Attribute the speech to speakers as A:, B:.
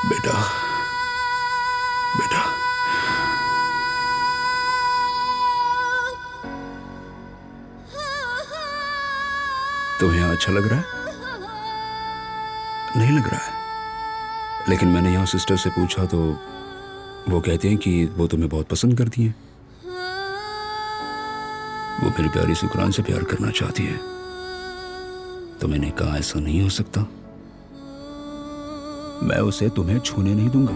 A: बेटा, बेटा, तुम्हें यहाँ अच्छा लग रहा है? नहीं लग रहा है? लेकिन मैंने यहाँ सिस्टर से पूछा तो वो कहते हैं कि वो तुम्हें बहुत पसंद करती हैं। वो मेरी प्यारी सुकरान से प्यार करना चाहती है। तो मैंने कहा ऐसा नहीं हो सकता, मैं उसे तुम्हें छूने नहीं दूंगा।